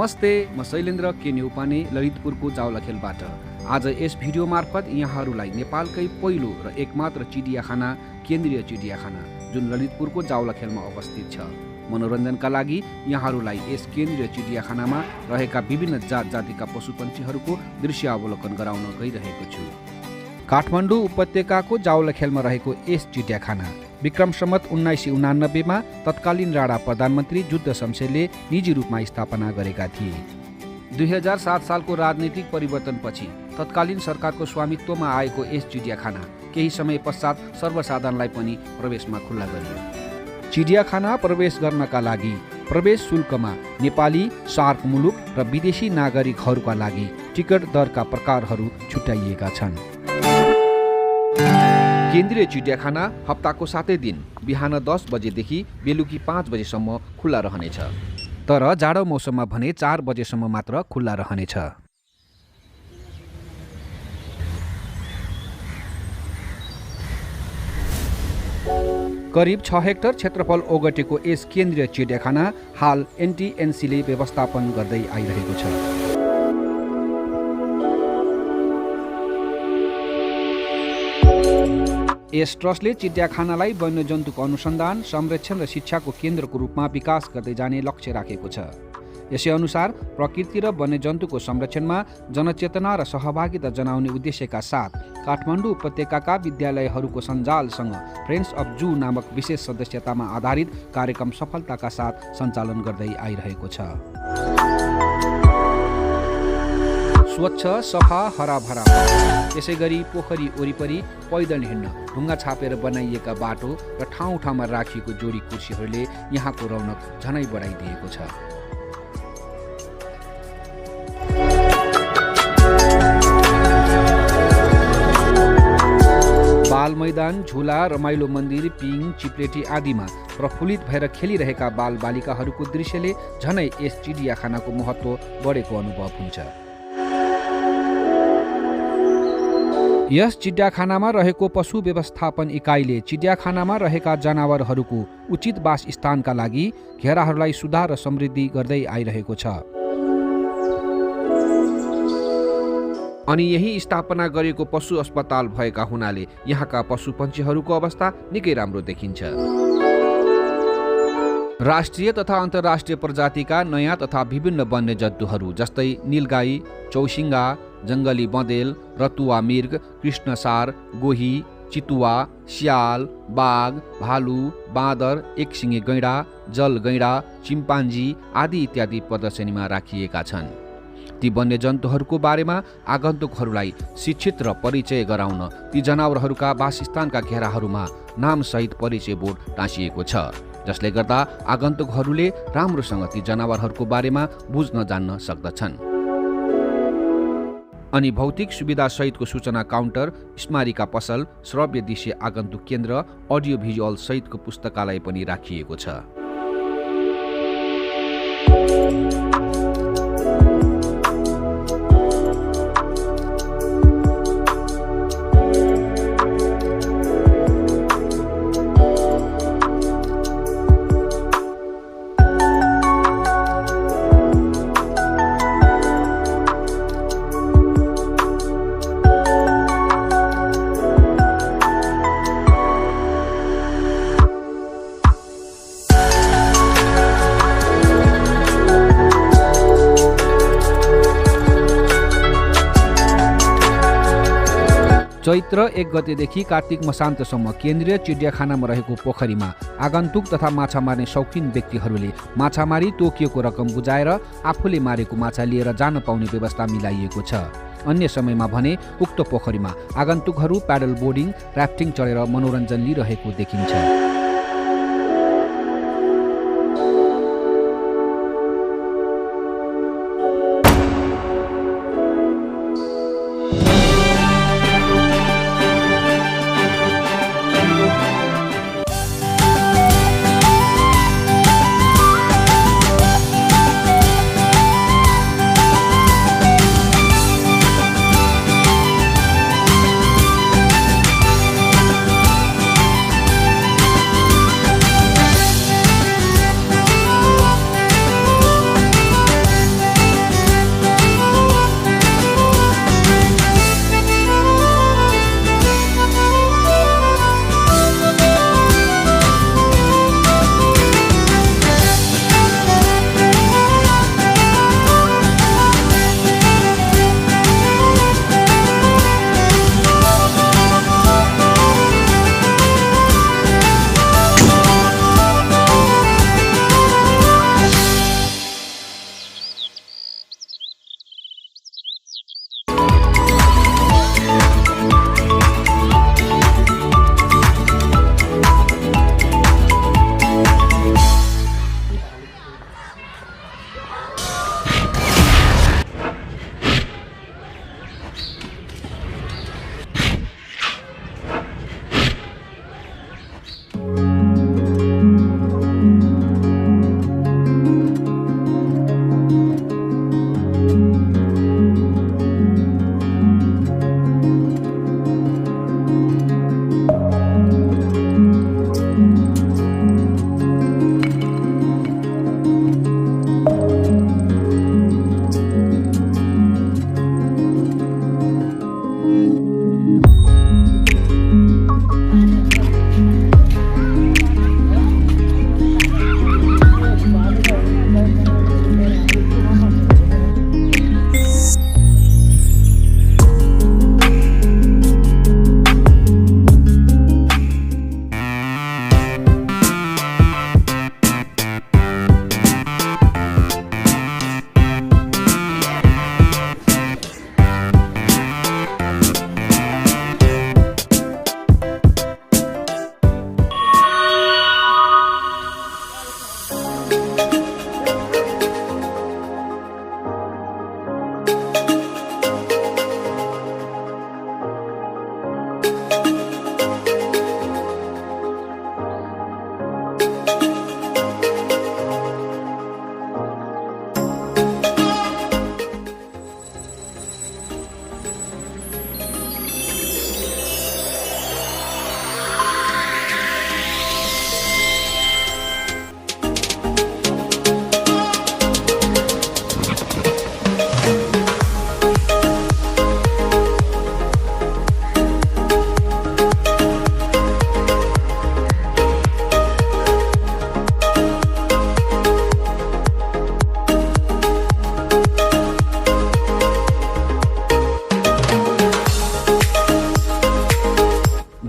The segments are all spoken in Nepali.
नमस्ते, म शैलेन्द्र के न्यौपाने ललितपुरको जावलाखेलबाट। आज यस भिडियो मार्फत यहाँहरूलाई नेपालकै पहिलो र एकमात्र चिडियाखाना केन्द्रीय चिडियाखाना जुन ललितपुरको जावलाखेलमा अवस्थित छ, मनोरञ्जनका लागि यहाँहरूलाई यस केन्द्रीय चिडियाखानामा रहेका विभिन्न जात जातिका पशुपन्छीहरूको दृश्यावलोकन गराउन गइरहेको छु। काठमाडौँ उपत्यकाको जावलाखेलमा रहेको यस चिडियाखाना विक्रम सम्वत 1989 मा तत्कालीन राणा प्रधानमन्त्री जुद्ध शमशेरले निजी रूपमा स्थापना गरेका थिए। 2007 सालको राजनीतिक परिवर्तनपछि तत्कालीन सरकारको स्वामित्वमा आएको यस चिडियाखाना केही समय पश्चात सर्वसाधारणलाई पनि प्रवेशमा खुल्ला गरियो। चिडियाखाना प्रवेश गर्नका लागि प्रवेश शुल्कमा नेपाली, सार्क मुलुक र विदेशी नागरिकहरूका लागि टिकट दरका प्रकारहरू छुट्याइएका छन्। केन्द्रीय चिडियाखाना हप्ताको 7 दिन बिहान 10 बजेदेखि बेलुकी 5 बजेसम्म खुल्ला रहनेछ, तर जाडो मौसममा भने 4 बजेसम्म मात्र खुल्ला रहनेछ। करिब 6 हेक्टर क्षेत्रफल ओगटेको यस केन्द्रीय चिडियाखाना हाल NTNCले व्यवस्थापन गर्दै आइरहेको छ। यस ट्रस्टले चिडियाखानालाई वन्यजन्तुको अनुसन्धान, संरक्षण र शिक्षाको केन्द्रको रूपमा विकास गर्दै जाने लक्ष्य राखेको छ। यसै अनुसार प्रकृति र वन्यजन्तुको संरक्षणमा जनचेतना र सहभागिता जनाउने उद्देश्यका साथ काठमाडौँ उपत्यकाका विद्यालयहरूको सञ्जालसँग फ्रेन्ड्स अफ जू नामक विशेष सदस्यतामा आधारित कार्यक्रम सफलताका साथ सञ्चालन गर्दै आइरहेको छ। स्वच्छ, सफा, हराभरा, यसै गरी पोखरी वरिपरि पैदल हिँड्न ढुङ्गा छापेर बनाइएका बाटो र ठाउँ ठाउँमा राखिएको जोडी कुर्सीहरूले यहाँको रौनक झनै बढाइदिएको छ। बाल मैदान, झुला, रमाइलो मन्दिर, पिङ, चिप्लेटी आदिमा प्रफुल्लित भएर खेलिरहेका बाल बालिकाहरूको दृश्यले झनै यस चिडियाखानाको महत्त्व बढेको अनुभव हुन्छ। यस चिडियाखानामा रहेको पशु व्यवस्थापन इकाइले चिडियाखानामा रहेका जनावरहरूको उचित वासस्थानका लागि घेराहरूलाई सुधार र समृद्धि गर्दै आइरहेको छ। अनि यही स्थापना गरेको पशु अस्पताल भएका हुनाले यहाँका पशुपन्छीहरूको अवस्था निकै राम्रो देखिन्छ। राष्ट्रिय तथा अन्तर्राष्ट्रिय प्रजातिका नयाँ तथा विभिन्न वन्यजन्तुहरू जस्तै नीलगाई, चौसिङ्गा, जङ्गली बँदेल, रतुवा मृग, कृष्णसार, गोही, चितुवा, स्याल, बाघ, भालु, बाँदर, एकसिङे गैँडा, जल गैँडा, चिम्पान्जी आदि इत्यादि प्रदर्शनीमा राखिएका छन्। ती वन्यजन्तुहरूको बारेमा आगन्तुकहरूलाई शिक्षित र परिचय गराउन ती जनावरहरूका वासस्थानका घेराहरूमा नामसहित परिचय बोर्ड टाँसिएको छ, जसले गर्दा आगन्तुकहरूले राम्रोसँग ती जनावरहरूको बारेमा बुझ्न जान्न सक्दछन्। अनि भौतिक सुविधा सहितको सूचना काउन्टर, स्मारिका पसल, श्रव्य दृश्य आगन्तुक केन्द्र, अडियो भिजुअल सहितको पुस्तकालय पनि राखिएको छ। चैत्र 1 गतेदेखि कार्तिक मसान्तसम्म केन्द्रीय चिडियाखानामा रहेको पोखरीमा आगन्तुक तथा माछा मार्ने शौकिन व्यक्तिहरूले माछा मारी तोकिएको रकम बुझाएर आफूले मारेको माछा लिएर जान पाउने व्यवस्था मिलाइएको छ। अन्य समयमा भने उक्त पोखरीमा आगन्तुकहरू प्याडल बोर्डिङ, राफ्टिङ चढेर मनोरञ्जन लिइरहेको देखिन्छ।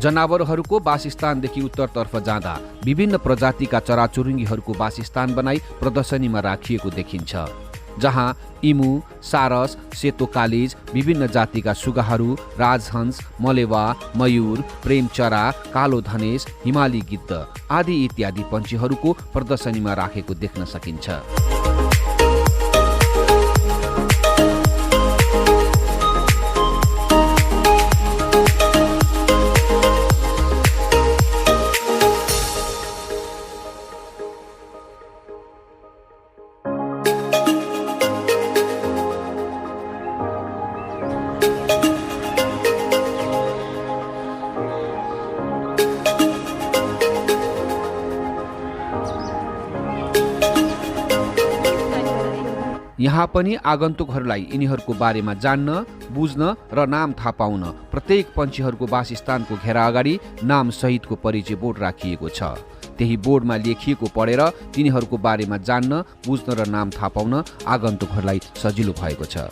जनावरहरूको वासस्थानदेखि उत्तरतर्फ जाँदा विभिन्न प्रजातिका चराचुरुङ्गीहरूको वासस्थान बनाई प्रदर्शनीमा राखिएको देखिन्छ, जहाँ इमु, सारस, सेतो कालिज, विभिन्न जातिका सुगाहरू, राजहंस, मलेवा, मयूर, प्रेमचरा, कालो धनेश, हिमाली गिद्ध आदि इत्यादि पन्छीहरूको प्रदर्शनीमा राखेको देख्न सकिन्छ। यहाँ पनि आगन्तुकहरूलाई यिनीहरूको बारेमा जान्न, बुझ्न र नाम थाहा पाउन प्रत्येक पन्छीहरूको वासस्थानको घेरा अगाडि नाम सहितको परिचय बोर्ड राखिएको छ। त्यही बोर्डमा लेखिएको पढेर तिनीहरूको बारेमा जान्न, बुझ्न र नाम थाहा पाउन आगन्तुकहरूलाई सजिलो भएको छ।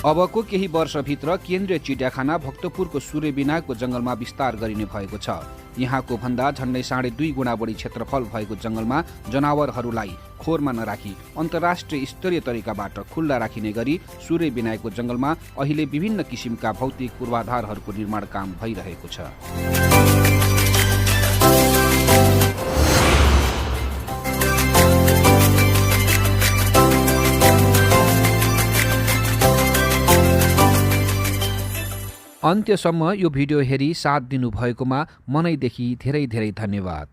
अबको केही वर्षभित्र केन्द्रीय चिडियाखाना भक्तपुरको सूर्यबिनाको जंगलमा विस्तार गरिने भएको छ। यहाँको भन्दा झन्डै 2.5 गुणा बढी क्षेत्रफल भएको जंगलमा जनावरहरूलाई खोरमा नराखी अन्तर्राष्ट्रिय स्तरीय तरिकाबाट खुल्ला राखिने गरी सूर्यबिनाको जंगलमा अहिले विभिन्न किसिमका भौतिक पूर्वाधारहरूको निर्माण काम भइरहेको छ। अन्त्यसम्म यो भिडियो हेरी साथ दिनुभएकोमा मनैदेखि धेरै धेरै धन्यवाद।